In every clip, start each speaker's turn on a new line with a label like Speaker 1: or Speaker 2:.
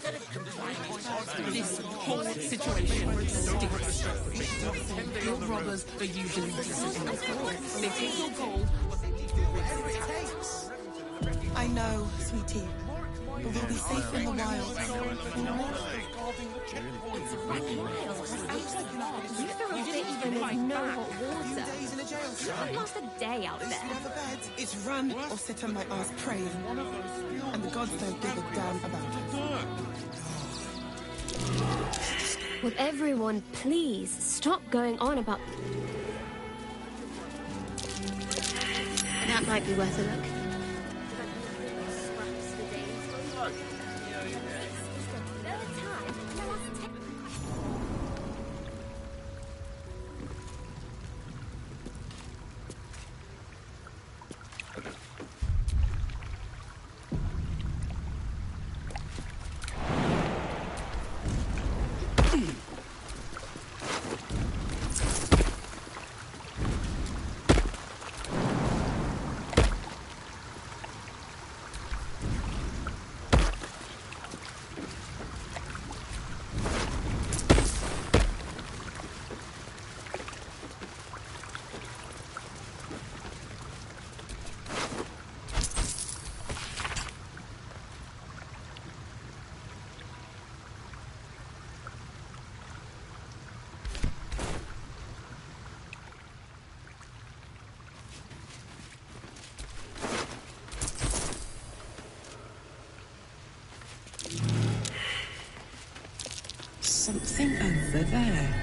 Speaker 1: This whole situation stinks. Your robbers are usually decent. They take your gold, but they leave you whatever it takes.
Speaker 2: I know, sweetie. But we'll be safe in the wild.
Speaker 3: You throw a fit when there's no hot water. I've lost a day out there.
Speaker 2: It's run or sit on my ass praying. And the gods don't give a damn about it.
Speaker 3: Will everyone please stop going on about... That might be worth a look.
Speaker 2: Something over there.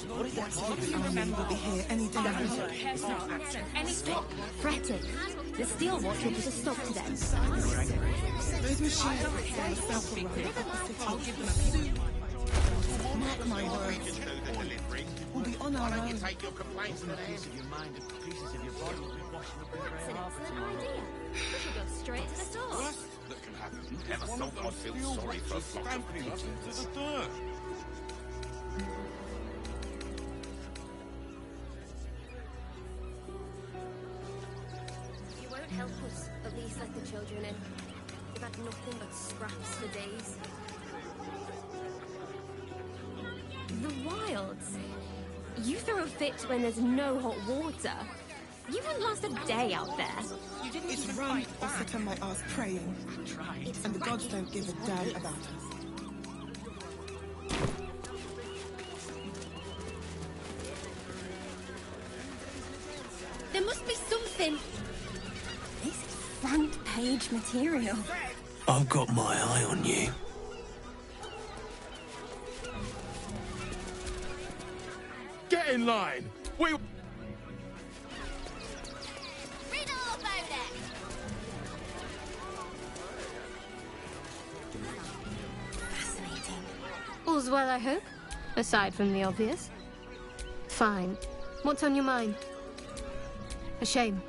Speaker 2: Will be here any day now.
Speaker 3: Stop fretting. The Steel Watch will put a stop to them.
Speaker 2: Those machines
Speaker 1: I'll give them a few.
Speaker 2: Mark my words. We'll be on our own.
Speaker 4: Take your complaints to the head. Of your mind and pieces of your body will be washing up in
Speaker 3: That's an excellent idea. We should go straight to the source.
Speaker 4: that can happen. Never thought I'd feel sorry for a flock of pigeons.
Speaker 5: To the dirt.
Speaker 3: You won't help us, at least let the children in. They've had nothing but scraps for days. The wilds. You throw a fit when there's no hot water. You wouldn't last a day out there.
Speaker 2: It's run or sit on my ass praying. And the gods don't give a damn about us.
Speaker 3: There must be something. This is front page material.
Speaker 6: I've got my eye on you.
Speaker 5: Get in line! We...
Speaker 3: Read all about it. Fascinating. All's well, I hope. Aside from the obvious. Fine. What's on your mind? A shame.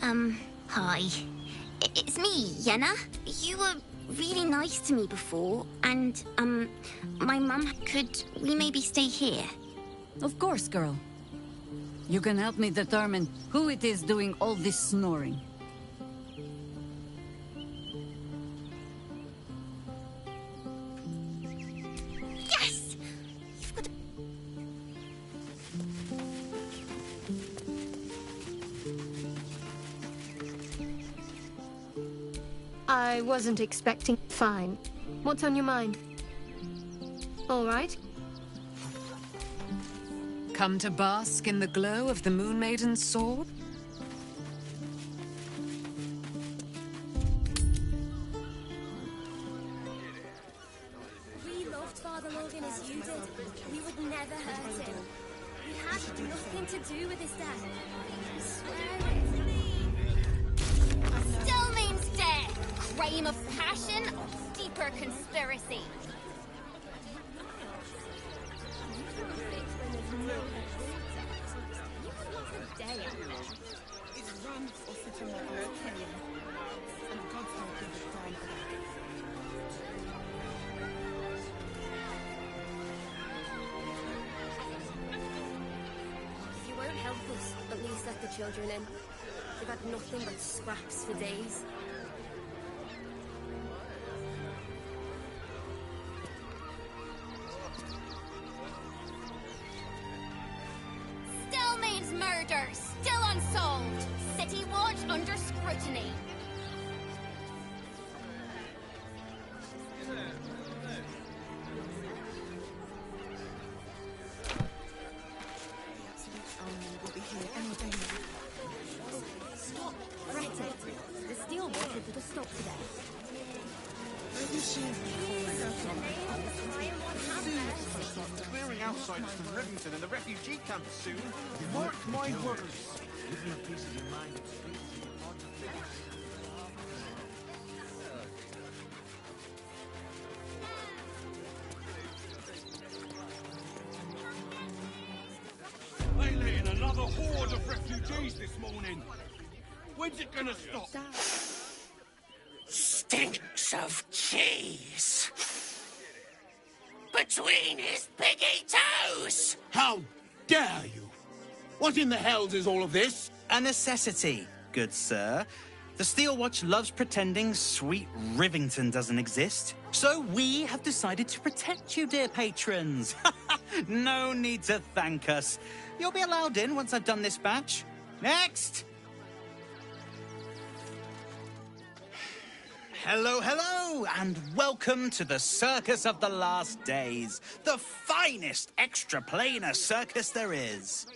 Speaker 7: Hi. It's me, Yenna. You were really nice to me before, and, my mum, could we maybe stay here?
Speaker 8: Of course, girl. You can help me determine who it is doing all this snoring.
Speaker 7: Yes! You've got to...
Speaker 3: I wasn't expecting... Fine. What's on your mind? All right.
Speaker 1: Come to bask in the glow of the Moon Maiden's sword?
Speaker 9: We loved Father Logan as you did. We would never hurt him. We had nothing to do with his death. I swear it.
Speaker 7: Still means death! Crime of passion or deeper conspiracy?
Speaker 2: It's run or sit on my ass praying. And the gods don't give a damn about it.
Speaker 9: You won't help us, at least let the children in. We've had nothing but scraps for days.
Speaker 7: Still means murder, still unsolved. City Watch under scrutiny.
Speaker 2: The absolute army will be here any day now.
Speaker 9: Stop fretting. The steel watch will put a stop to them.
Speaker 4: Clearing outsiders from Rivington and the refugee camps soon. Mark my words. Give me a piece of your mind and pieces of your body.
Speaker 5: They let in another horde of refugees this morning. When's it gonna stop?
Speaker 6: Stinks of cheese. Between his piggy toes!
Speaker 5: How dare you? What in the hells is all of this?
Speaker 10: A necessity, good sir. The Steel Watch loves pretending sweet Rivington doesn't exist. So we have decided to protect you, dear patrons. No need to thank us. You'll be allowed in once I've done this batch. Next! Hello, hello, and welcome to the Circus of the Last Days, the finest extra-planar circus there is.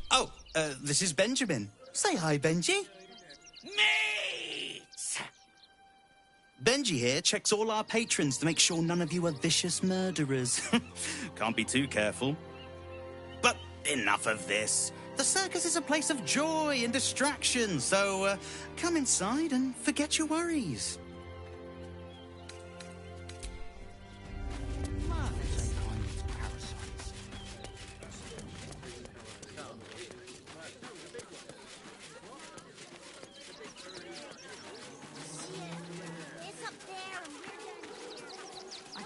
Speaker 10: Oh, this is Benjamin. Say hi, Benji.
Speaker 6: Meat!
Speaker 10: Benji here checks all our patrons to make sure none of you are vicious murderers. Can't be too careful. But enough of this. The circus is a place of joy and distraction, so come inside and forget your worries.
Speaker 7: It's up there and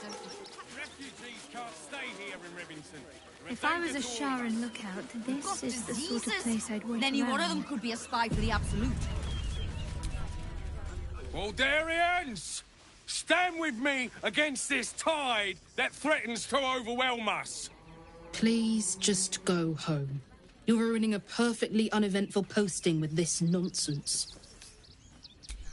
Speaker 5: Refugees can't stay here in Rivington.
Speaker 3: If I was a Sharon lookout, this is the sort of place I'd want
Speaker 8: Any one of them
Speaker 3: around.
Speaker 8: could be a spy for the Absolute.
Speaker 5: Baldurians! Stand with me against this tide that threatens to overwhelm us.
Speaker 1: Please just go home. You're ruining a perfectly uneventful posting with this nonsense.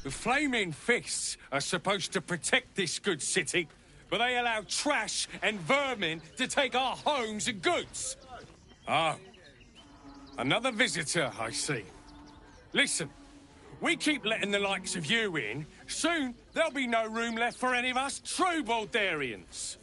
Speaker 5: The Flaming Fists are supposed to protect this good city, but they allow trash and vermin to take our homes and goods. Oh, another visitor, I see. Listen, we keep letting the likes of you in. Soon, there'll be no room left for any of us true Baldurians.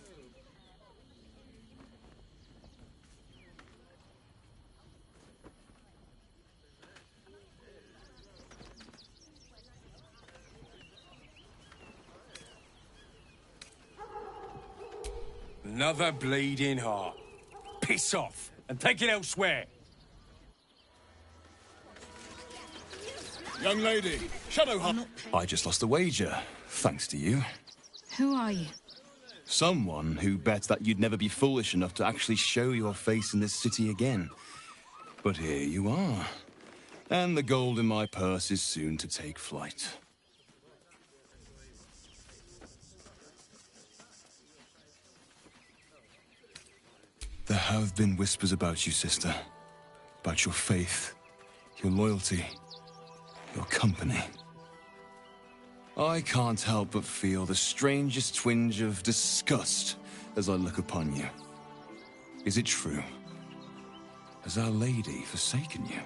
Speaker 5: Another bleeding heart. piss off and take it elsewhere.
Speaker 11: Young lady, Shadowhunt. I just lost a wager, thanks to you.
Speaker 12: Who are you?
Speaker 11: Someone who bet that you'd never be foolish enough to actually show your face in this city again. But here you are. And the gold in my purse is soon to take flight. There have been whispers about you, sister. About your faith, your loyalty, your company. I can't help but feel the strangest twinge of disgust as I look upon you. Is it true? Has Our Lady forsaken you?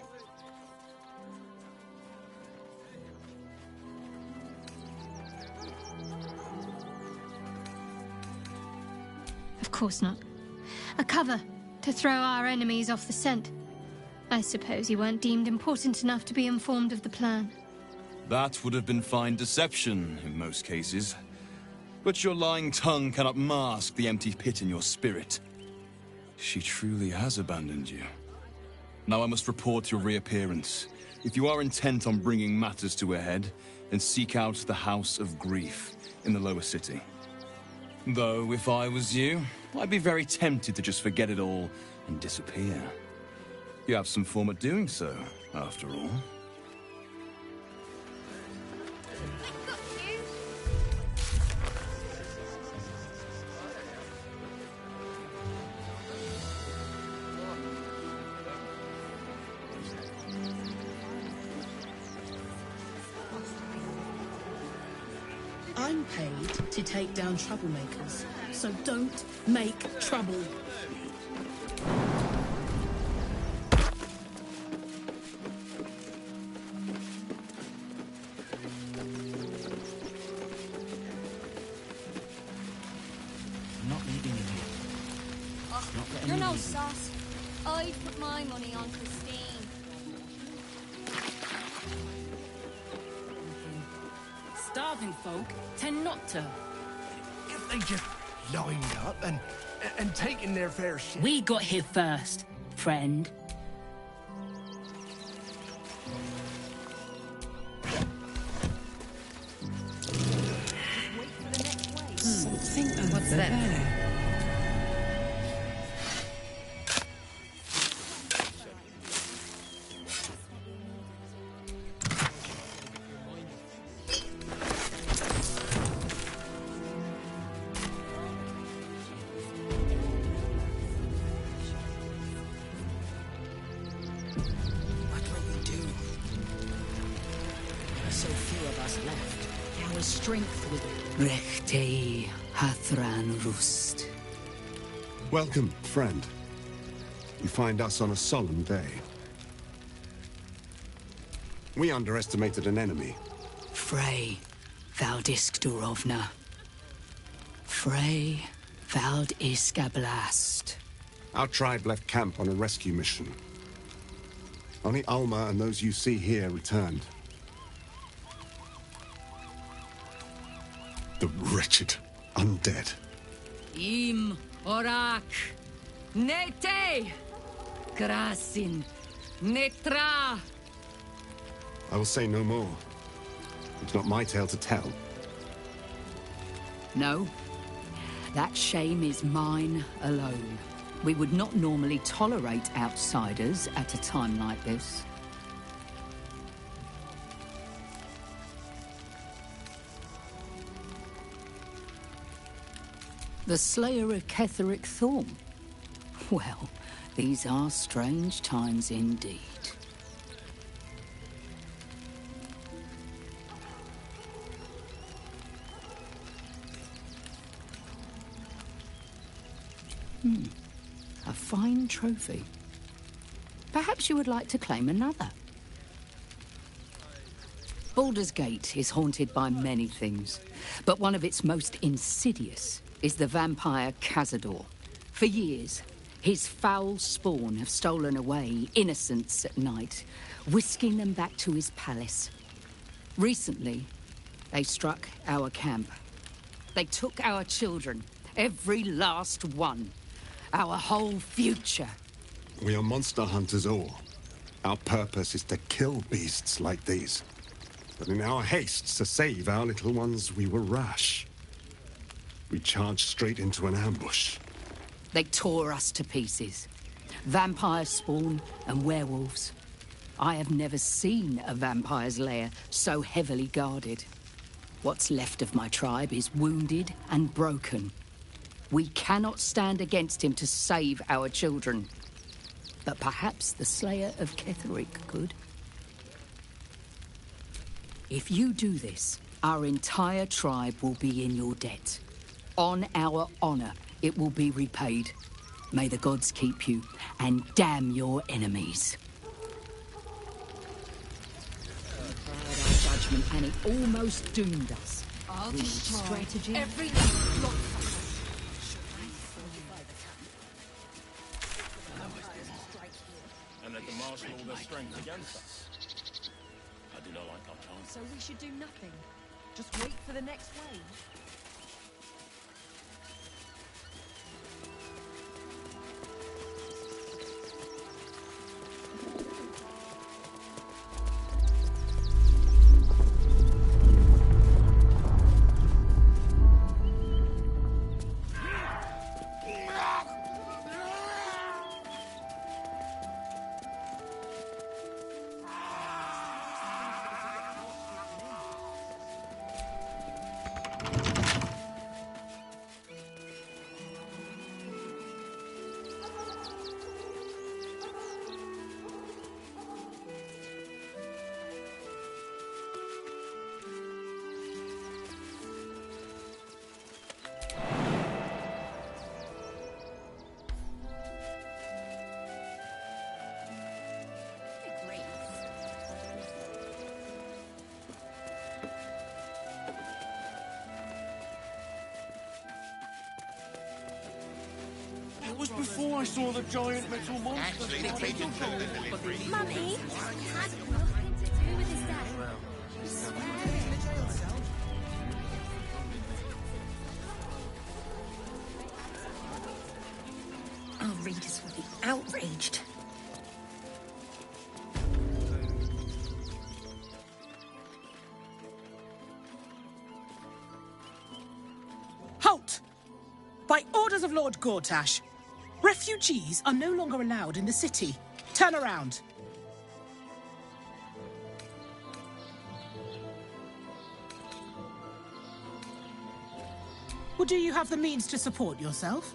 Speaker 3: Of course not. A cover to throw our enemies off the scent. I suppose you weren't deemed important enough to be informed of the plan.
Speaker 11: That would have been fine deception in most cases. But your lying tongue cannot mask the empty pit in your spirit. She truly has abandoned you. Now I must report your reappearance. If you are intent on bringing matters to a head, then seek out the House of Grief in the lower city. Though, if I was you, I'd be very tempted to just forget it all and disappear. You have some form of doing so, after all.
Speaker 1: I'm paid to take down troublemakers, so don't make trouble.
Speaker 10: I'm not leaving you here.
Speaker 9: You're no sauce. I'd put my money on Christine.
Speaker 1: Starving folk tend not to.
Speaker 13: If they just lined up and taken their fair share.
Speaker 1: We got here first, friend.
Speaker 8: What's that?
Speaker 1: What will we do? There are so few of us left. Our strength will...
Speaker 12: Rechtei Hathran Rust.
Speaker 14: Welcome, friend. You find us on a solemn day. We underestimated an enemy.
Speaker 12: Frey Valdisk Durovna. Frey Valdisk Ablast.
Speaker 14: Our tribe left camp on a rescue mission. Only Alma and those you see here returned. The wretched undead.
Speaker 8: Im Orak. Nete. Krasin. Netra.
Speaker 14: I will say no more. It's not my tale to tell.
Speaker 8: No. That shame is mine alone. We would not normally tolerate outsiders at a time like this. The Slayer of Ketheric Thorn. Well, these are strange times indeed. A fine trophy. Perhaps you would like to claim another. Baldur's Gate is haunted by many things, but one of its most insidious is the vampire Cazador. For years, his foul spawn have stolen away innocents at night, whisking them back to his palace. Recently, they struck our camp. They took our children, every last one. our whole future.
Speaker 14: We are monster hunters all. Our purpose is to kill beasts like these. But in our haste to save our little ones, we were rash. We charged straight into an ambush.
Speaker 8: They tore us to pieces. Vampires spawn and werewolves. I have never seen a vampire's lair so heavily guarded. What's left of my tribe is wounded and broken. We cannot stand against him to save our children. But perhaps the Slayer of Ketheric could. If you do this, our entire tribe will be in your debt. On our honor, it will be repaid. May the gods keep you, and damn your enemies. Our judgment, and it almost doomed us.
Speaker 1: I'll
Speaker 8: We need
Speaker 1: destroy
Speaker 8: strategy.
Speaker 1: every plot.
Speaker 15: And let them marshal all their strength against us. I do not like our chance.
Speaker 1: So we should do nothing. Just wait for the next wave.
Speaker 4: That was before I saw the giant metal monster.
Speaker 6: Actually, they take it to the delivery.
Speaker 9: Mummy, it had nothing to do with his dad. I swear.
Speaker 16: Our readers will be outraged.
Speaker 17: Halt! By orders of Lord Gortash, refugees are no longer allowed in the city. Turn around. Or do you have the means to support yourself?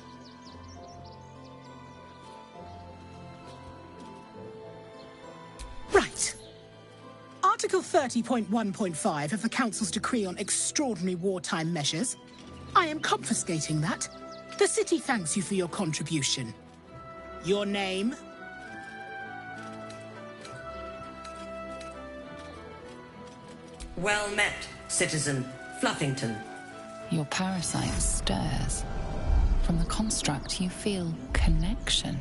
Speaker 17: Right. Article 30.1.5 of the Council's Decree on Extraordinary Wartime Measures. I am confiscating that. The city thanks you for your contribution. Your name?
Speaker 18: Well met, Citizen Fluffington.
Speaker 19: Your parasite stirs. From the construct, you feel connection,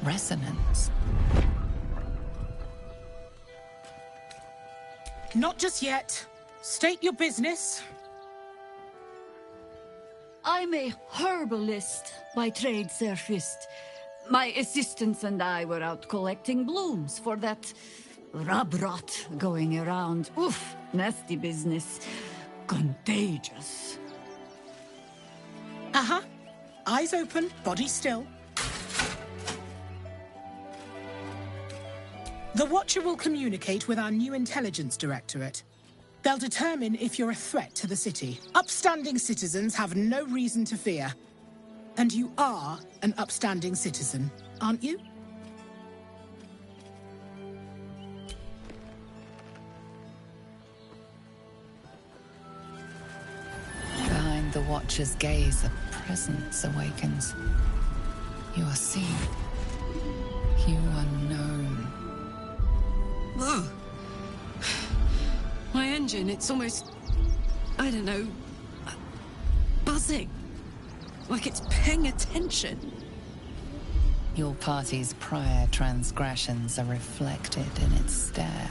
Speaker 19: resonance.
Speaker 17: Not just yet. State your business.
Speaker 20: I'm a herbalist by trade, Sir Fist. My assistants and I were out collecting blooms for that rub rot going around. Oof, nasty business. Contagious.
Speaker 17: Uh-huh. Eyes open, body still. The Watcher will communicate with our new intelligence directorate. They'll determine if you're a threat to the city. Upstanding citizens have no reason to fear. And you are an upstanding citizen, aren't you?
Speaker 19: Behind the Watcher's gaze, a presence awakens. You are seen. You are known.
Speaker 1: Whoa. My engine, it's almost, I don't know, buzzing. Like it's paying attention.
Speaker 19: Your party's prior transgressions are reflected in its stare,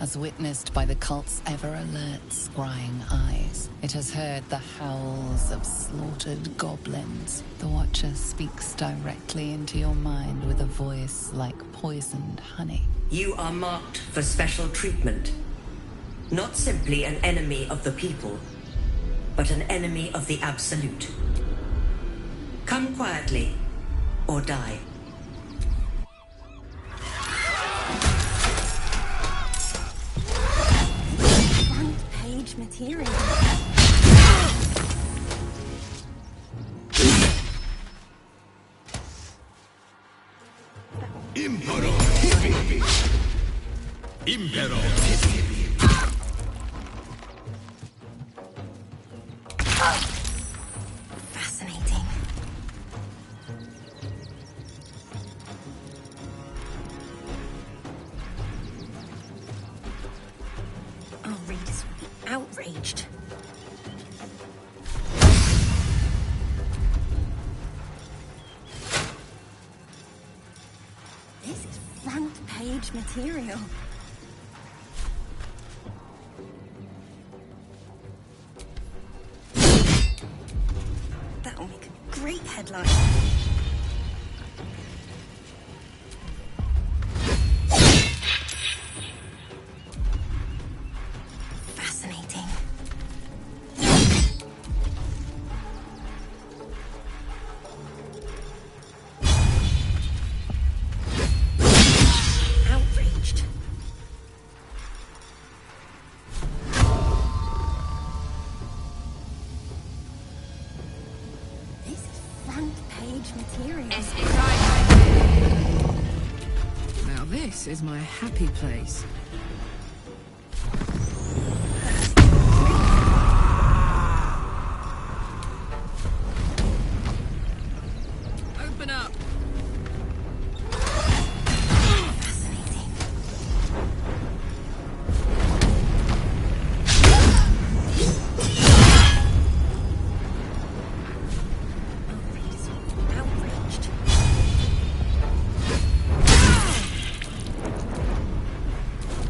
Speaker 19: as witnessed by the cult's ever-alert, scrying eyes. It has heard the howls of slaughtered goblins. The Watcher speaks directly into your mind with a voice like poisoned honey.
Speaker 18: You are marked for special treatment. Not simply an enemy of the people, but an enemy of the Absolute. Come quietly, or die.
Speaker 9: Front page material.
Speaker 13: Impero. Impero.
Speaker 16: Fascinating. Our readers will be outraged. This is front page material. That'll make a great headline. Fascinating. Outraged. This is front page material.
Speaker 1: Now this is my happy place. Open up.
Speaker 16: Fascinating. Our readers will be outraged.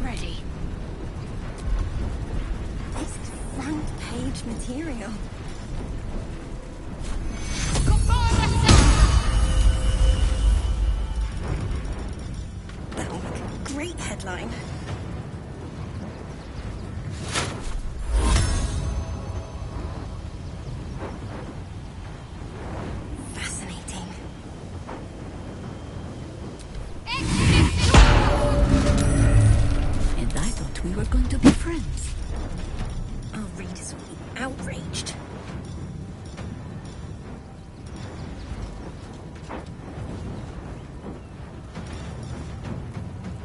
Speaker 16: Ready. This is front page material. That'll make a great headline. Fascinating.
Speaker 20: And I thought we were going to be friends.
Speaker 16: Our readers will be outraged.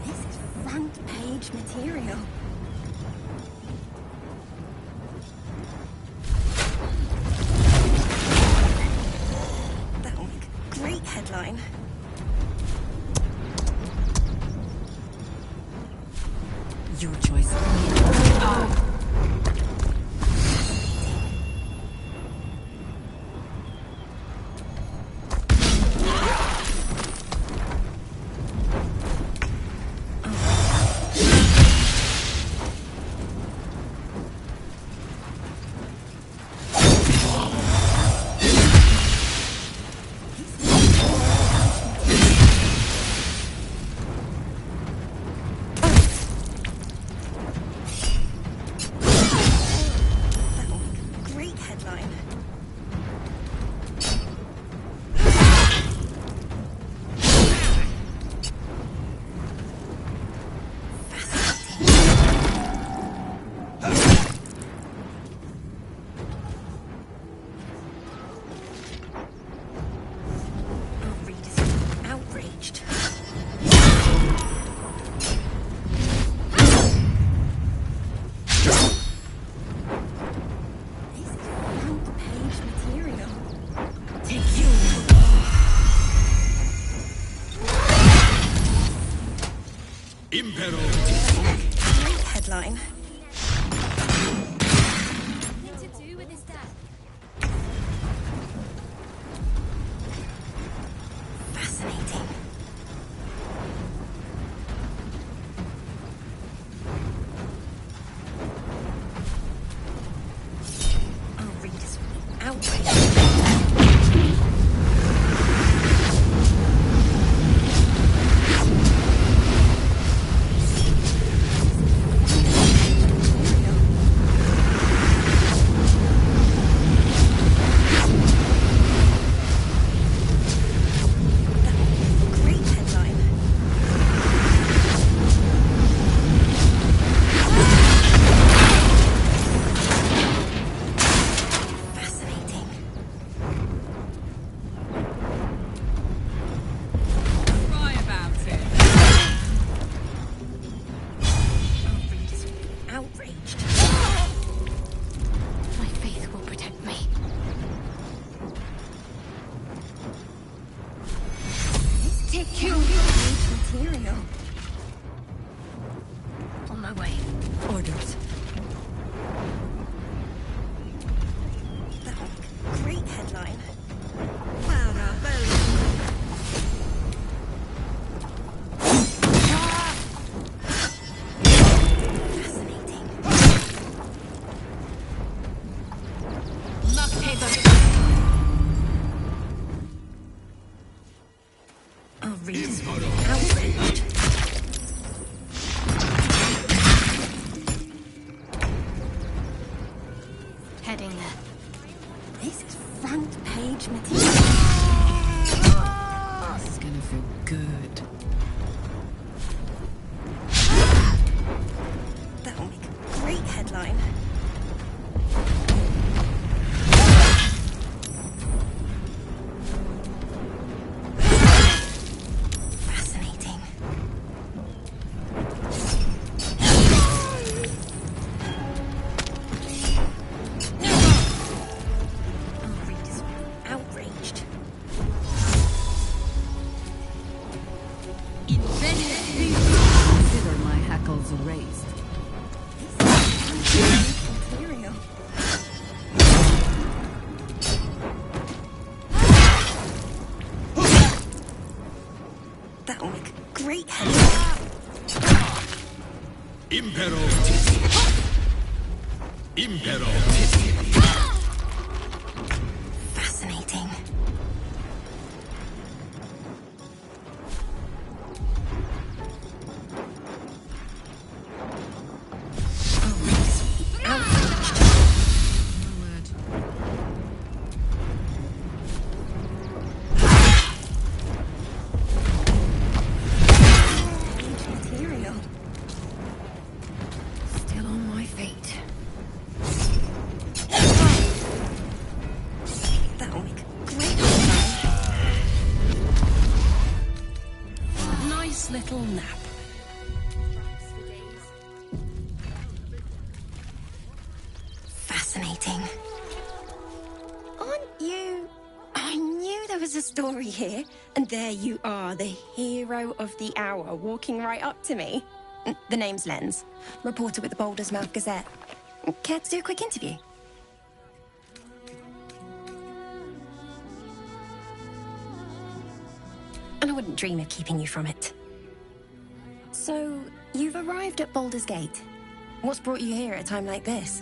Speaker 16: This is front page material. That'll make a great headline.
Speaker 20: Your choice.
Speaker 16: That'll make a great headline. Our readers will be outraged. This is front page material.
Speaker 20: Take you.
Speaker 13: Impero.
Speaker 16: Great headline.
Speaker 9: Nothing to do with this death.
Speaker 16: Fascinating.
Speaker 20: Baldurs.
Speaker 16: That would be a great headline. Wow, now, both.
Speaker 9: Our readers will be outraged.
Speaker 3: Heading there.
Speaker 16: This is front page material.
Speaker 19: This is gonna feel good.
Speaker 16: That will make a great headline. Fascinating. Our readers will be outraged.
Speaker 20: Consider my hackles raised.
Speaker 16: Material. That will make a great headline.
Speaker 13: Impero. Impero.
Speaker 16: Fascinating. Our readers will be outraged. Page material. Still on my feet. That will make a great headline. Nice little nap. Fascinating. Aren't you? I knew there was a story here, and there you are, the hero of the hour, walking right up to me. The name's Lens, reporter with the Baldurs Mouth Gazette. Care to do a quick interview? And I wouldn't dream of keeping you from it. So, you've arrived at Baldur's Gate. What's brought you here at a time like this?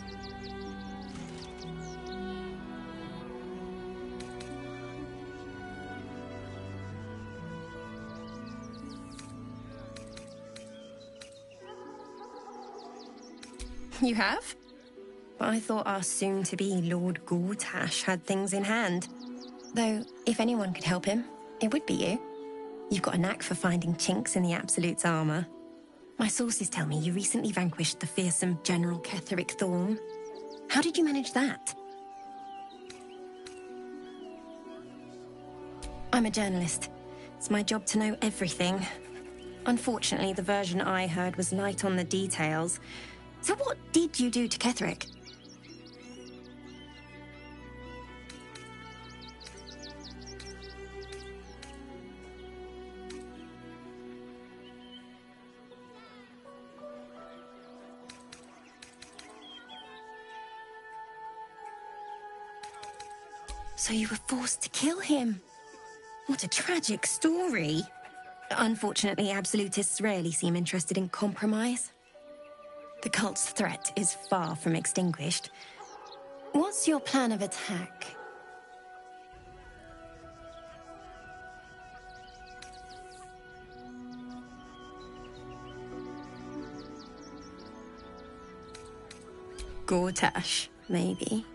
Speaker 16: You have? But I thought our soon-to-be Lord Gortash had things in hand. Though, if anyone could help him, it would be you. You've got a knack for finding chinks in the Absolute's armor. My sources tell me you recently vanquished the fearsome General Ketheric Thorn. How did you manage that? I'm a journalist. It's my job to know everything. Unfortunately, the version I heard was light on the details. So what did you do to Ketheric? So you were forced to kill him. What a tragic story. Unfortunately, absolutists rarely seem interested in compromise. The cult's threat is far from extinguished. What's your plan of attack? Gortash, maybe.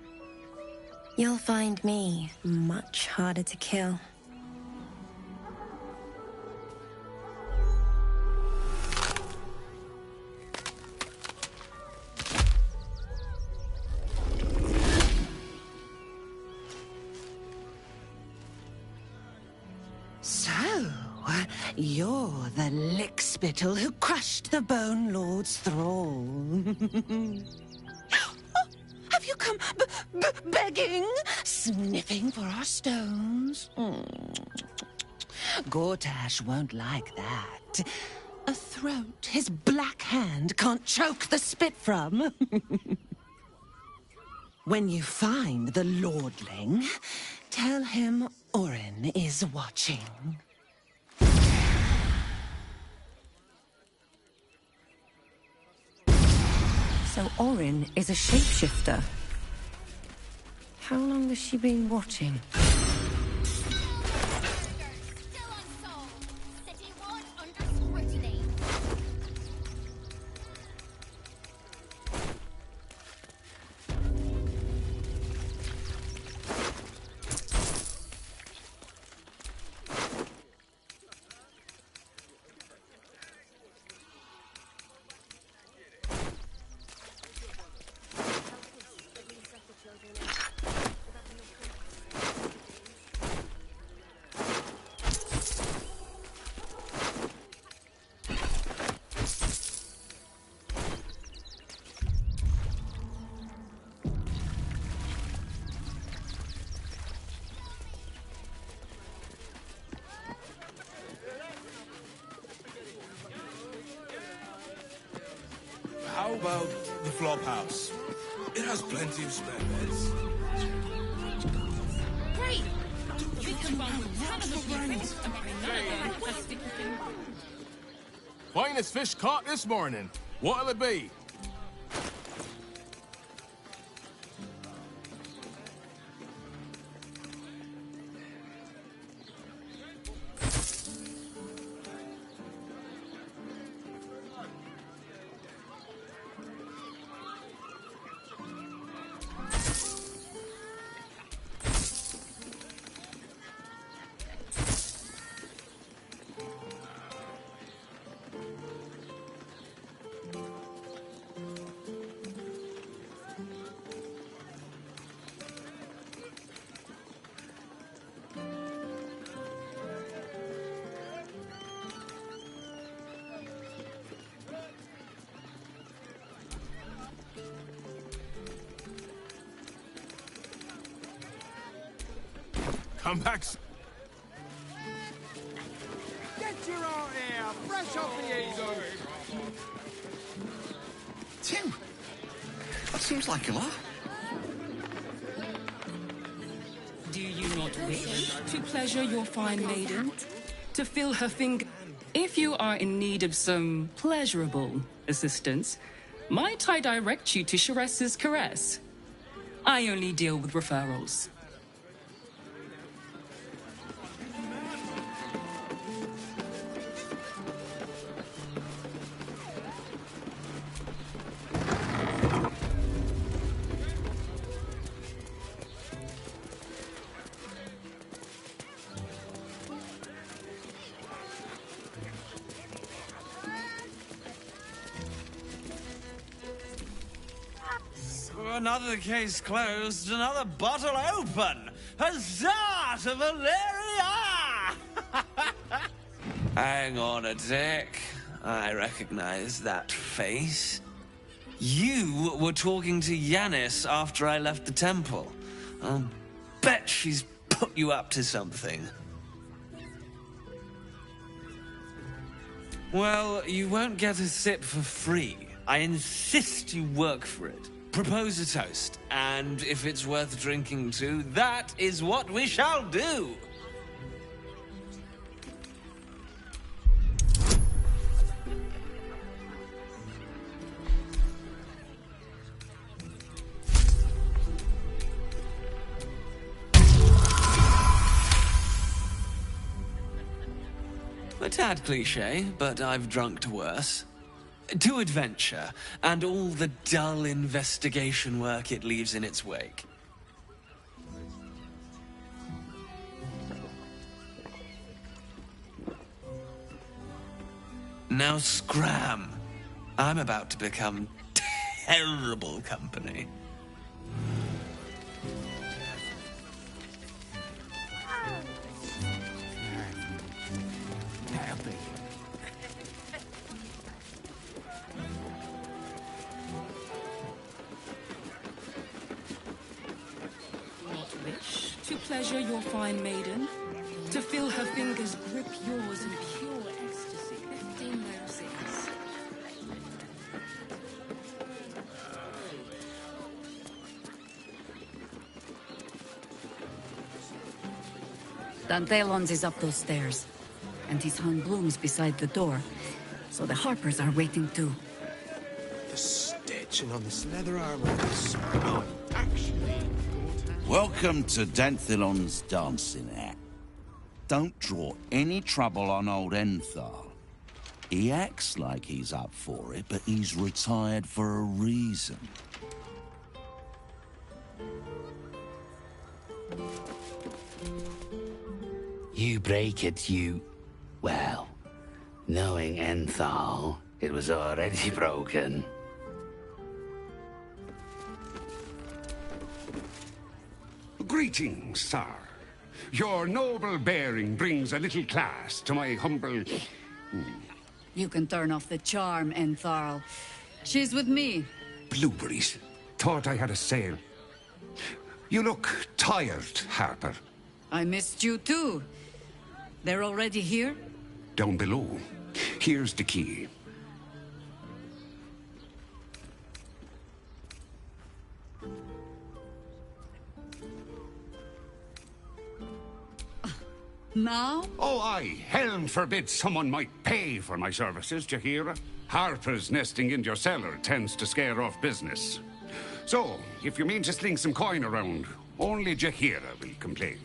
Speaker 16: You'll find me much harder to kill.
Speaker 21: So, you're the lickspittle who crushed the Bone Lord's thrall. Have you come begging, sniffing for our stones? Gortash won't like that. A throat his black hand can't choke the spit from. When you find the lordling, tell him Orin is watching.
Speaker 16: So Orin is a shapeshifter. How long has she been watching?
Speaker 2: How about the flop house? It has plenty of spare beds.
Speaker 1: Great! We combine with cannibal brains and banana plastic looking.
Speaker 2: Finest fish caught this morning. What'll it be? Come back.
Speaker 4: Get your out here, fresh off the easel.
Speaker 22: 2? That seems like a lot.
Speaker 1: Do you not wish to pleasure your fine maiden? To fill her finger? If you are in need of some pleasurable assistance, might I direct you to Sharess's Caress? I only deal with referrals.
Speaker 23: Another case closed, another bottle open. Huzzah to Valeria! Hang on a tick. I recognize that face. You were talking to Yanis after I left the temple. I'll bet she's put you up to something. Well, you won't get a sip for free. I insist you work for it. Propose a toast, and if it's worth drinking to, that is what we shall do. A tad cliché, but I've drunk to worse. To adventure, and all the dull investigation work it leaves in its wake. Now scram. I'm about to become terrible company.
Speaker 1: To pleasure your fine maiden, to feel her fingers grip yours in pure ecstasy. 15 layers
Speaker 20: Dantelons is up those stairs, and he's hung blooms beside the door, so the Harpers are waiting too.
Speaker 13: The stitching on this leather armor is not actually.
Speaker 5: Welcome to Danthilon's dancing act. Don't draw any trouble on old Enthal. He acts like he's up for it, but he's retired for a reason.
Speaker 7: You break it, you... Well, knowing Enthal, it was already broken.
Speaker 11: Greetings, sir. Your noble bearing brings a little class to my humble...
Speaker 20: You can turn off the charm, Entharl. She's with me.
Speaker 11: Blueberries. Thought I had a sale. You look tired, Harper.
Speaker 20: I missed you too. They're already here?
Speaker 11: Down below. Here's the key.
Speaker 20: Now?
Speaker 11: Oh, aye. Helm forbid someone might pay for my services, Jahira. Harper's nesting in your cellar tends to scare off business. So, if you mean to sling some coin around, only Jahira will complain.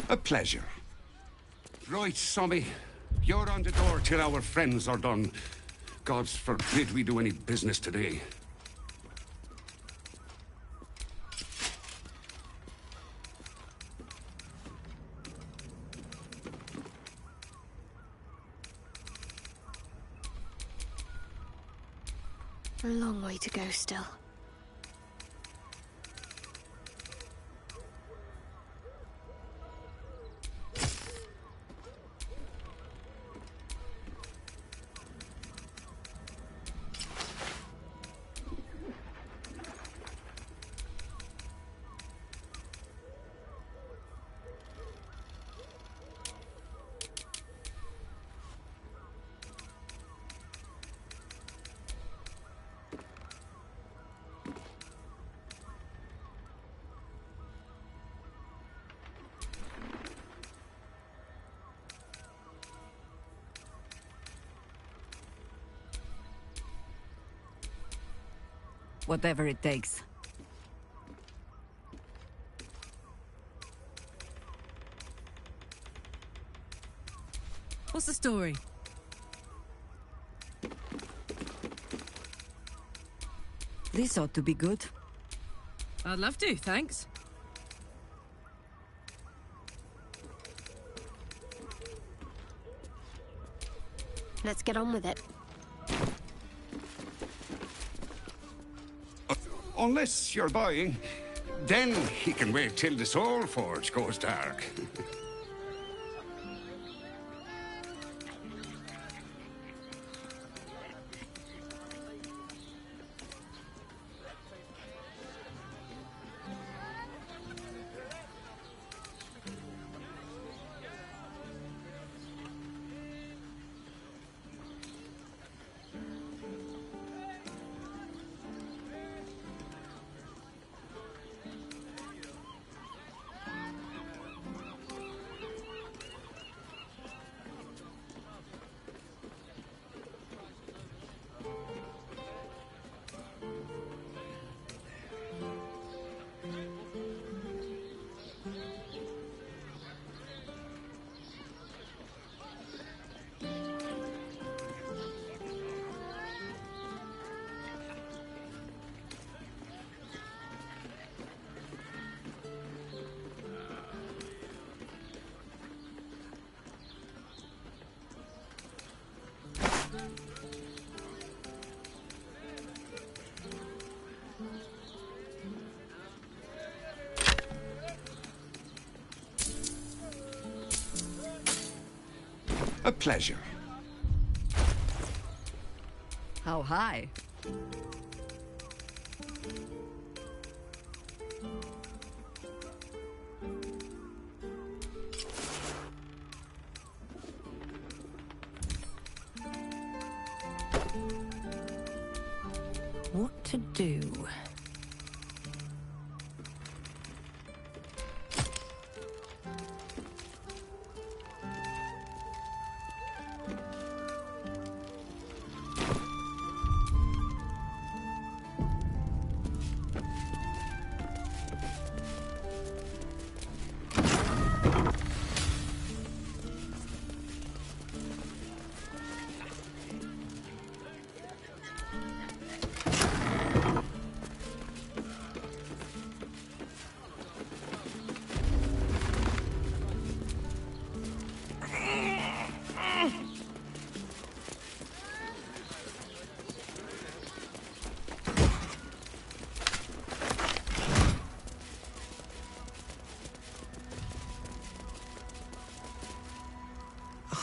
Speaker 11: A pleasure. Right, Sommy. You're on the door till our friends are done. Gods forbid we do any business today.
Speaker 3: A long way to go still.
Speaker 20: Whatever it takes.
Speaker 10: What's the story?
Speaker 20: This ought to be good.
Speaker 10: I'd love to, thanks.
Speaker 3: Let's get on with it.
Speaker 11: Unless you're buying, then he can wait till the Soul Forge goes dark. A pleasure.
Speaker 20: How high?
Speaker 16: What to do?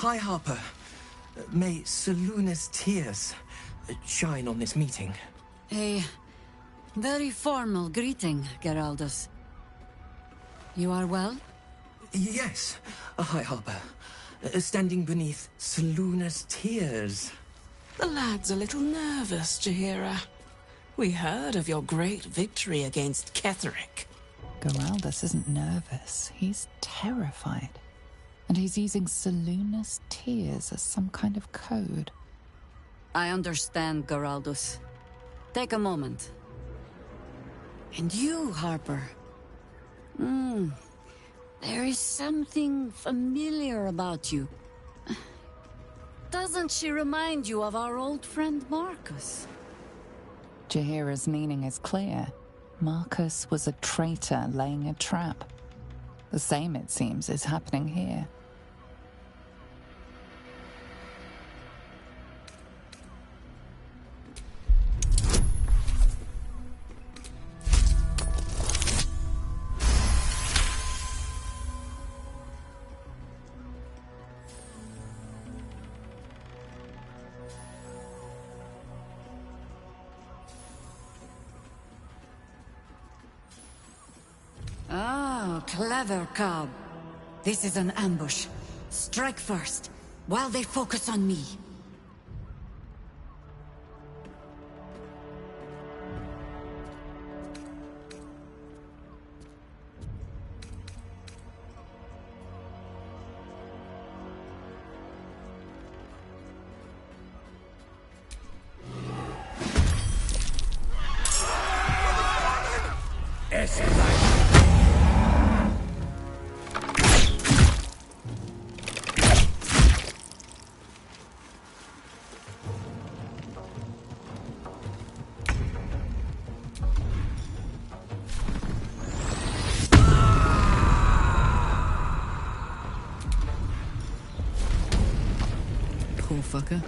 Speaker 12: Hi, Harper. May Seluna's tears shine on this meeting.
Speaker 20: A very formal greeting, Geraldus. You are well?
Speaker 12: Yes. Hi, Harper. Standing beneath Seluna's tears.
Speaker 14: The lad's a little nervous, Jaheira. We heard of your great victory against Ketheric.
Speaker 19: Geraldus isn't nervous. He's terrified. And he's using Seluna's tears as some kind of code.
Speaker 20: I understand, Geraldus. Take a moment. And you, Harper. There is something familiar about you. Doesn't she remind you of our old friend Marcus?
Speaker 19: Jaheira's meaning is clear. Marcus was a traitor laying a trap. The same, it seems, is happening here.
Speaker 20: clever, Cobb. This is an ambush. Strike first, while they focus on me.
Speaker 10: Poor fucker.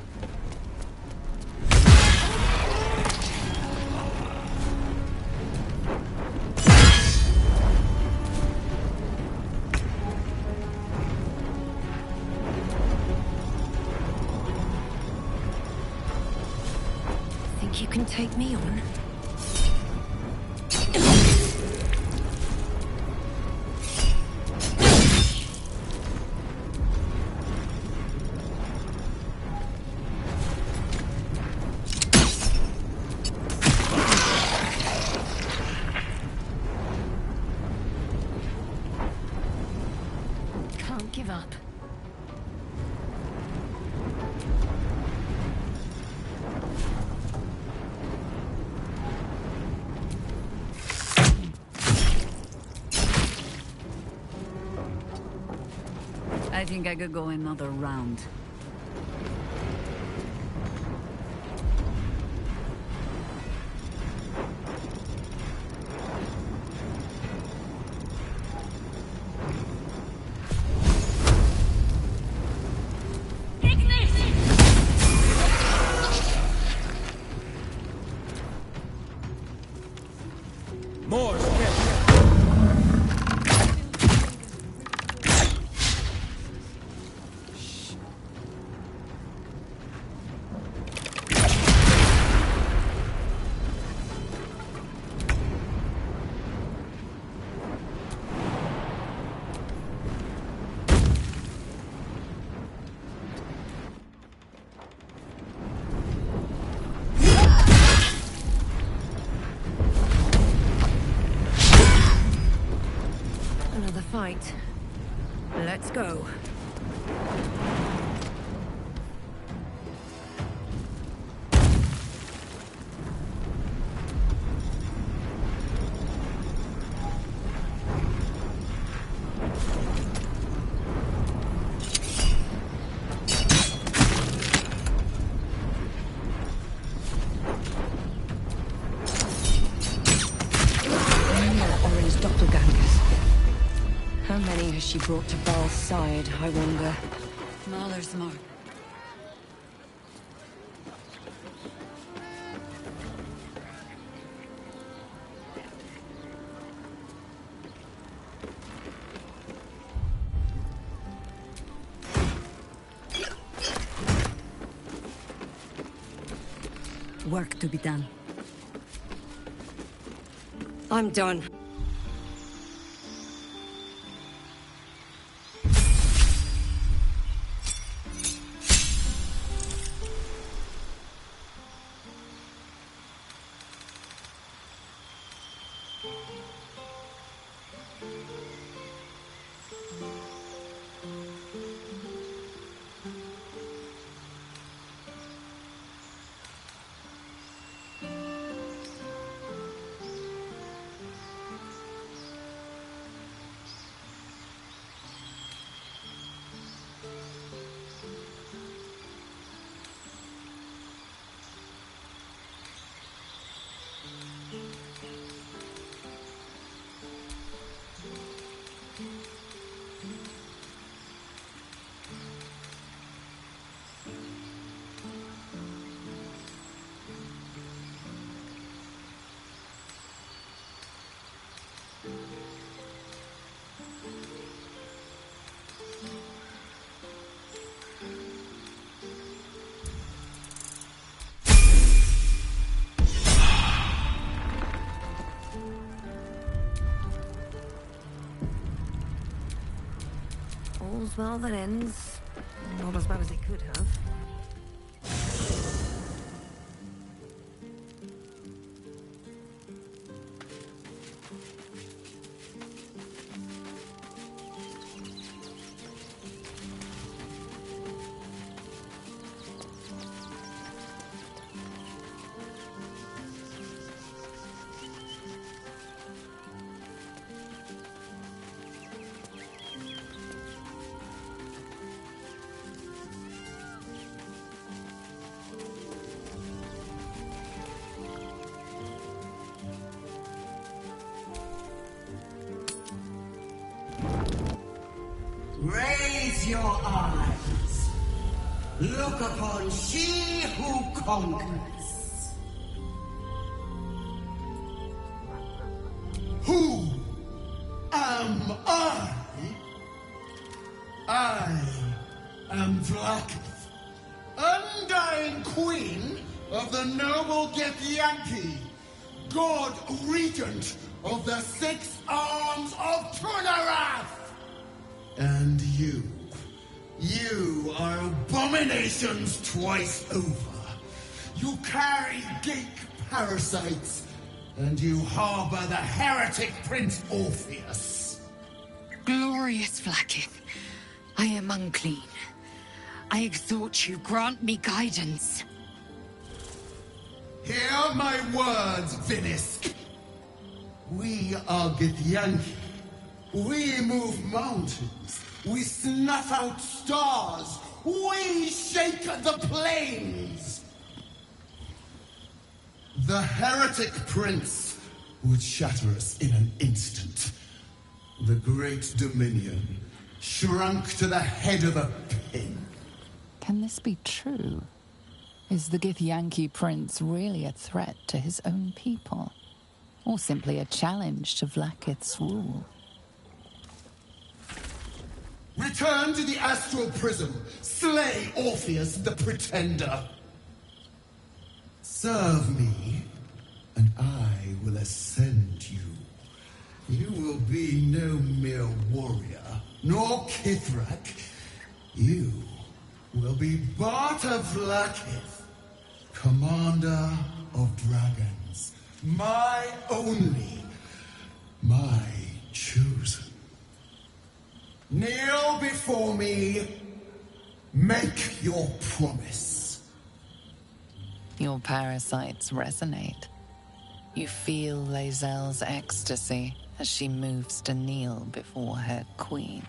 Speaker 16: Think you can take me on? Can't give up.
Speaker 20: I think I could go another round.
Speaker 2: More.
Speaker 16: Another fight. Let's go. Orange doppelgangers. How many has she brought to Baal's side, I wonder?
Speaker 20: Mahler's mark. Work to be done.
Speaker 16: I'm done.
Speaker 6: All's well that ends. Not as bad as it could have.
Speaker 8: Raise your eyes. Look upon she who conquers. Who am I? I am Vlaakith, undying queen of the noble Githyanki, god regent of the 6 arms of Tunarath. And you are abominations twice over. You carry geek parasites, and you harbor the heretic Prince Orpheus.
Speaker 20: Glorious Vlaakith, I am unclean. I exhort you, grant me guidance.
Speaker 8: Hear my words, Vinisk. We are Githyanki. We move mountains. We snuff out stars. We shake the plains. The heretic prince would shatter us in an instant. The great dominion shrunk to the head of a pin.
Speaker 19: Can this be true? Is the Githyanki prince really a threat to his own people? Or simply a challenge to Vlaakith's rule?
Speaker 8: Return to the astral prism. Slay Orpheus the Pretender. Serve me, and I will ascend you. You will be no mere warrior, nor Kithrak. You will be Barta Vlaakith, commander of dragons. My only, my chosen. Kneel before me. Make your promise.
Speaker 19: Your parasites resonate. You feel Lae'zel's ecstasy as she moves to kneel before her queen.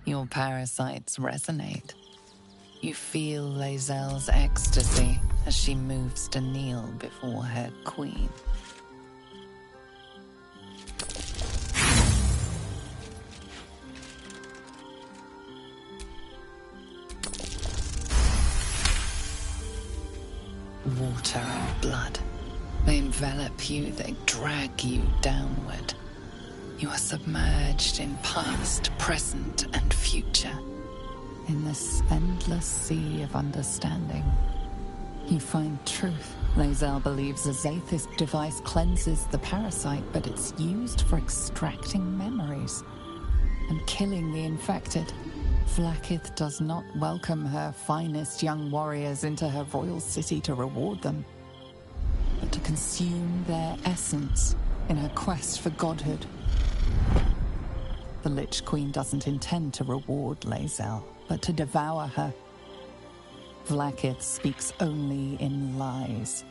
Speaker 19: Your parasites resonate. You feel Lae'zel's ecstasy as she moves to kneel before her queen. Water and blood. They envelop you, they drag you downward. You are submerged in past, present, and future. in this endless sea of understanding. You find truth. Lae'zel believes a Zathist device cleanses the parasite, but it's used for extracting memories and killing the infected. Vlaakith does not welcome her finest young warriors into her royal city to reward them, but to consume their essence in her quest for godhood. The Lich Queen doesn't intend to reward Lae'zel, but to devour her. Vlaakith speaks only in lies.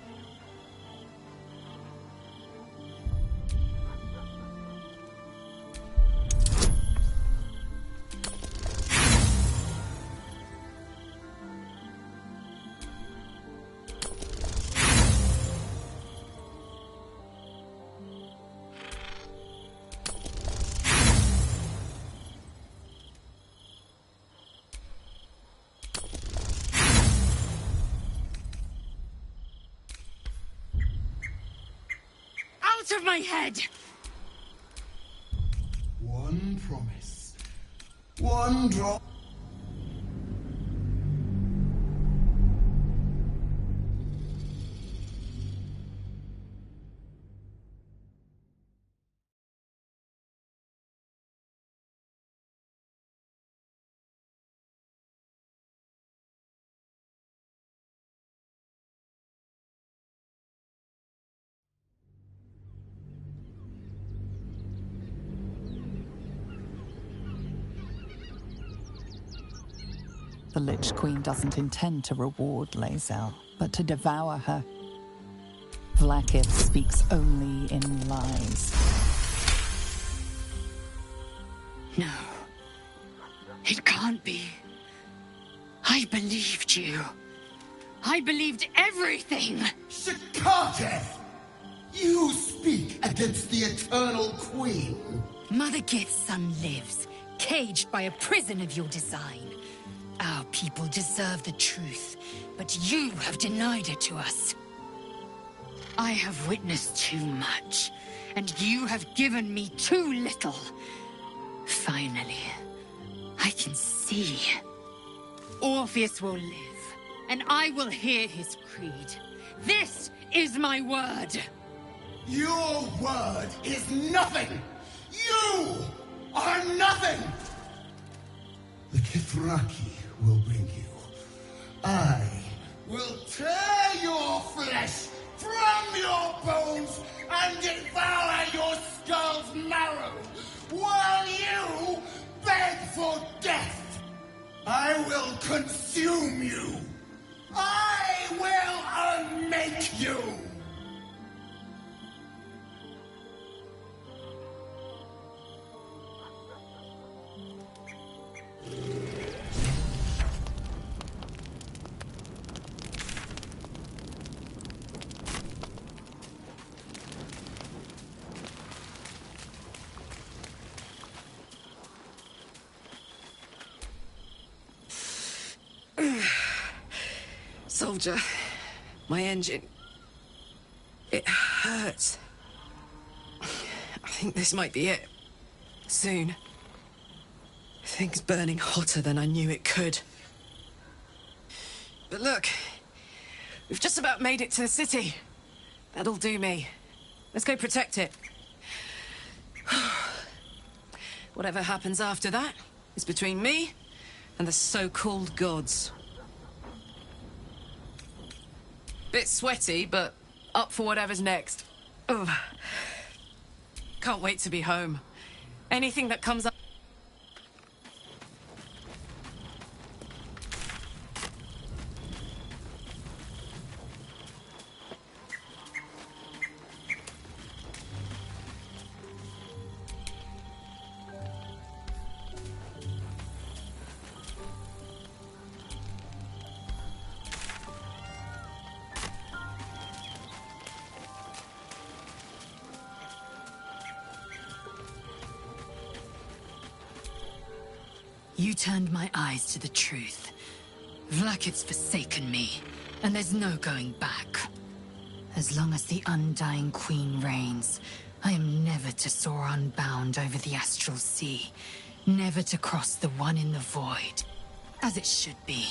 Speaker 20: Out of my head!
Speaker 8: One promise. One drop.
Speaker 19: The Lich Queen doesn't intend to reward Lae'zel, but to devour her. Vlaakith speaks only in lies.
Speaker 20: No. It can't be. I believed you. I believed everything!
Speaker 8: Shakateth! You speak against the Eternal Queen.
Speaker 20: Mother Gith's son lives, caged by a prison of your design. Our people deserve the truth, but you have denied it to us. I have witnessed too much, and you have given me too little. Finally, I can see. Orpheus will live, and I will hear his creed. This is my word!
Speaker 8: Your word is nothing! You are nothing! The Kithraki will bring you. I will tear your flesh from your bones and devour your skull's marrow while you beg for death. I will consume you. I will unmake you.
Speaker 6: Soldier, my engine... it hurts. I think this might be it. Soon. Things burning hotter than I knew it could. But look, we've just about made it to the city. That'll do me. Let's go protect it. Whatever happens after that is between me and the so-called gods. Bit sweaty, but up for whatever's next. Ugh. Can't wait to be home. Anything that comes up...
Speaker 20: You turned my eyes to the truth. Vlaakith's forsaken me, and there's no going back. As long as the Undying Queen reigns, I am never to soar unbound over the astral sea, never to cross the one in the void.
Speaker 15: As it should be.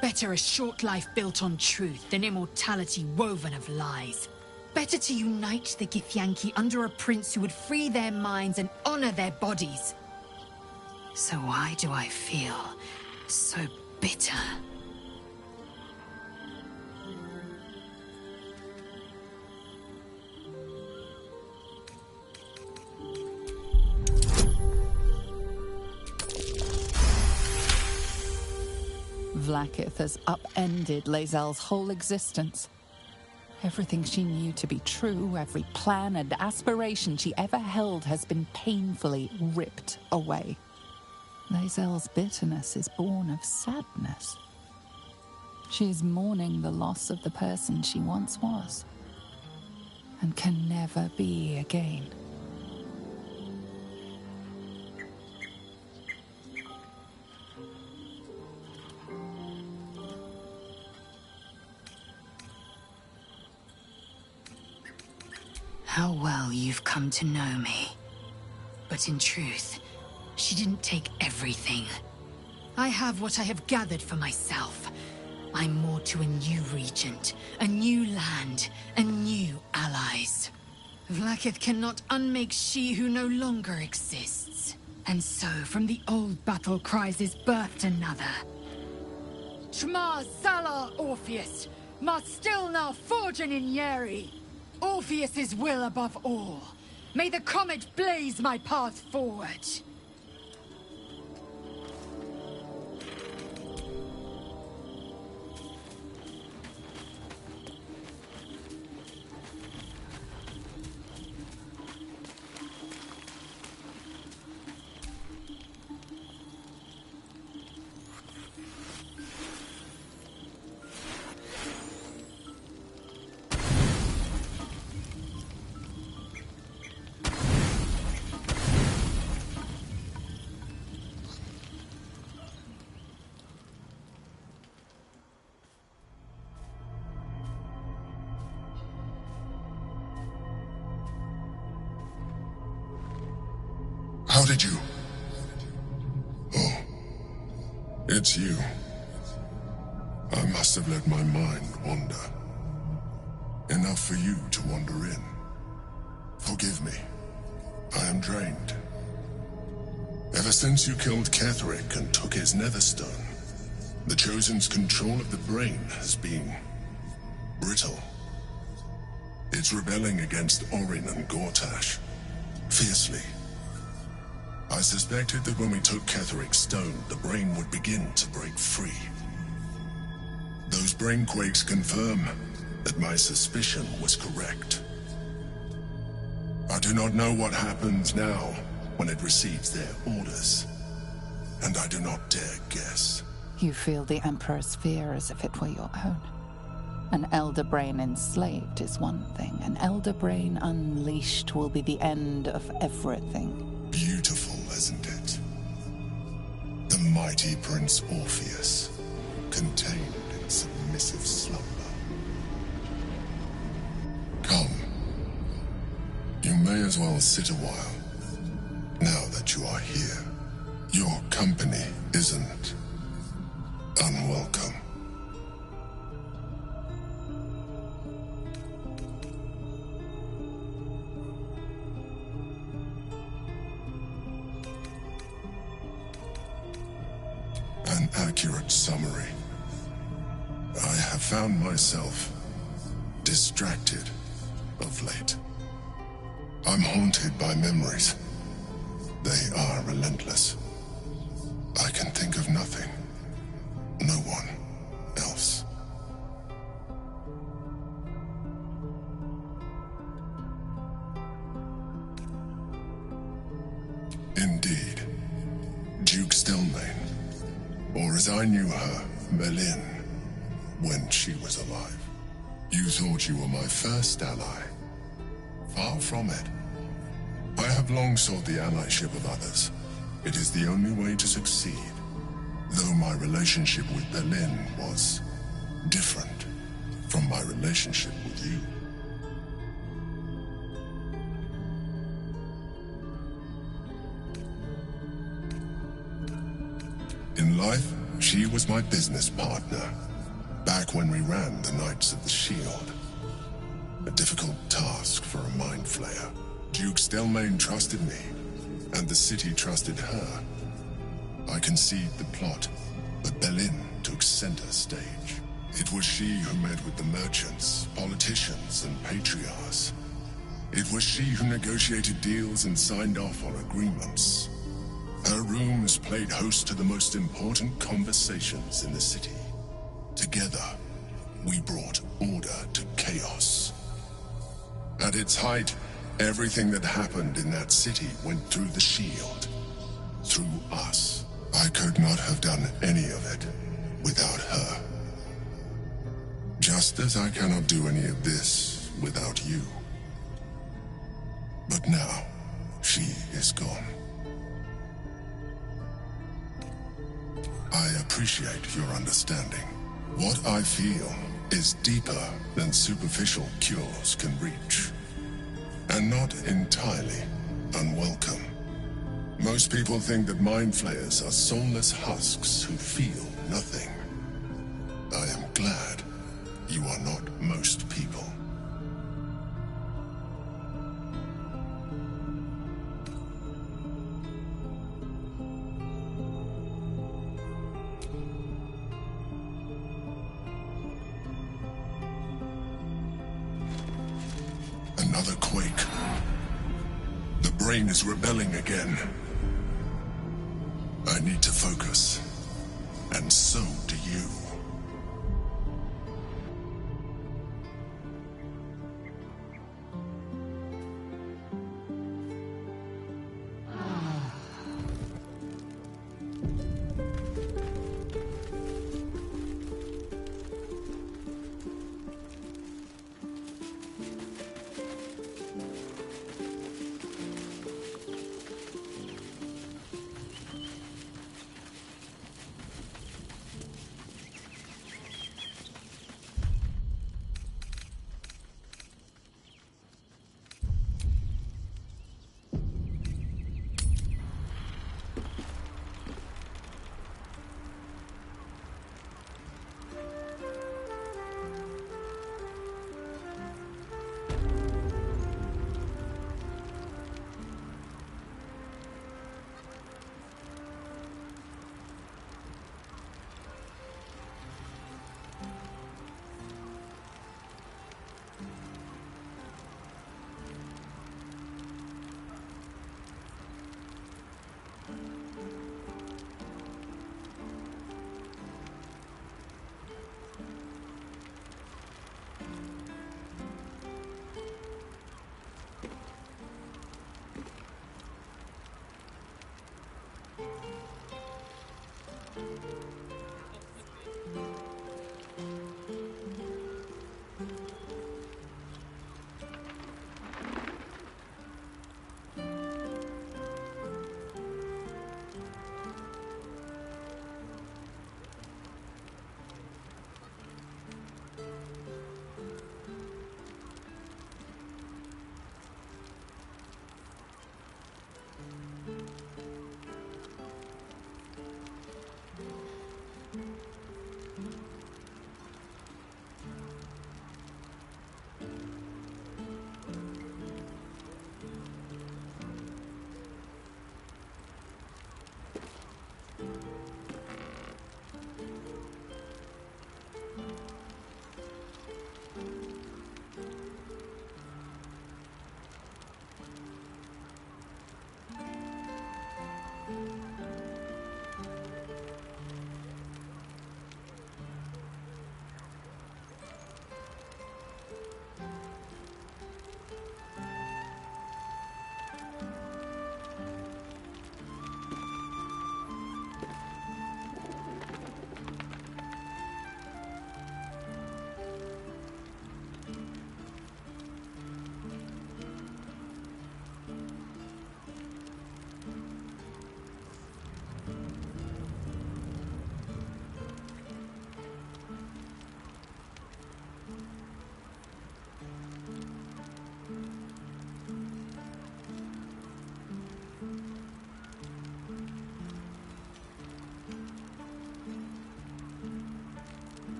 Speaker 15: Better a short life built on truth than immortality woven of lies. Better to unite the Githyanki under a prince who would free their minds and honor their bodies. So why do I feel so bitter?
Speaker 19: Vlaakith has upended Lae'zel's whole existence. Everything she knew to be true, every plan and aspiration she ever held has been painfully ripped away. Lae'zel's bitterness is born of sadness. She is mourning the loss of the person she once was, and can never be again.
Speaker 15: How well you've come to know me. But in truth, she didn't take everything. I have what I have gathered for myself. I'm more to a new regent, a new land, and new allies. Vlaakith cannot unmake she who no longer exists. And so, from the old battle cries is birthed another. Shma Salar Orpheus, ma still now forging in Yeri. Orpheus's will above all. May the comet blaze my path forward.
Speaker 17: How did you? Oh, it's you. I must have let my mind wander. Enough for you to wander in. Forgive me. I am drained. Ever since you killed Ketheric and took his netherstone, the Chosen's control of the brain has been brittle. It's rebelling against Orin and Gortash, fiercely. I suspected that when we took Ketheric's stone, the brain would begin to break free. Those brain quakes confirm that my suspicion was correct. I do not know what happens now when it receives their orders, and I do not dare guess.
Speaker 19: You feel the Emperor's fear as if it were your own. An elder brain enslaved is one thing. An elder brain unleashed will be the end of everything.
Speaker 17: Beautiful, isn't it? The mighty Prince Orpheus, contained in submissive slumber. Come. You may as well sit a while, now that you are here. Your company isn't unwelcome. An accurate summary. I have found myself distracted of late. I'm haunted by memories. They are relentless. I can think of nothing. No one else. Indeed. Duke Stelmane. Or as I knew her, Melin, when she was alive. You thought you were my first ally. Far from it. I have long sought the allyship of others. It is the only way to succeed. Though my relationship with Berlin was different from my relationship with you. In life, She was my business partner, back when we ran the Knights of the Shield. A difficult task for a mind flayer. Duke Stelmane trusted me, and the city trusted her. I conceived the plot, but Belin took center stage. It was she who met with the merchants, politicians, and patriarchs. It was she who negotiated deals and signed off on agreements. Her rooms played host to the most important conversations in the city. Together, we brought order to chaos. At its height, everything that happened in that city went through the shield. Through us. I could not have done any of it without her. Just as I cannot do any of this without you. But now, she is gone. I appreciate your understanding. What I feel is deeper than superficial cures can reach. And not entirely unwelcome. Most people think that mind flayers are soulless husks who feel nothing. I am glad you are not most people. Another quake. The brain is rebelling again. I need to focus. And so do you.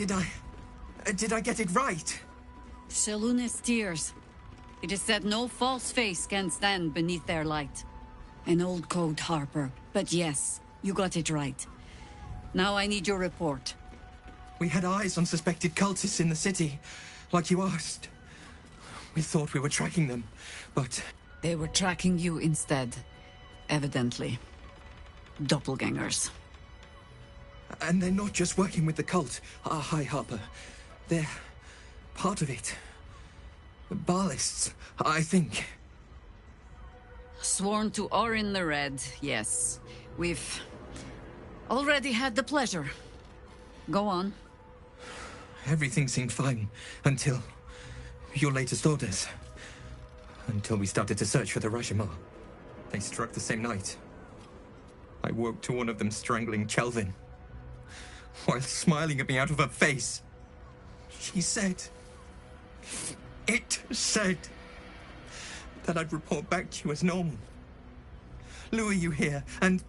Speaker 12: Did I get it right?
Speaker 20: Shaluna's tears. It is said no false face can stand beneath their light. An old code, Harper. But yes, you got it right. Now I need your report.
Speaker 12: We had eyes on suspected cultists in the city, like you asked. We thought we were tracking them, but...
Speaker 20: They were tracking you instead, evidently. Doppelgangers.
Speaker 12: And they're not just working with the cult, High Harper. They're part of it. Ballists, I think.
Speaker 20: Sworn to Orin the Red, yes. We've already had the pleasure. Go on.
Speaker 12: Everything seemed fine until your latest orders. Until we started to search for the Rashomar. They struck the same night. I woke to one of them strangling Chelvin, while smiling at me out of her face. She said... It said... that I'd report back to you as normal. Lure you here, and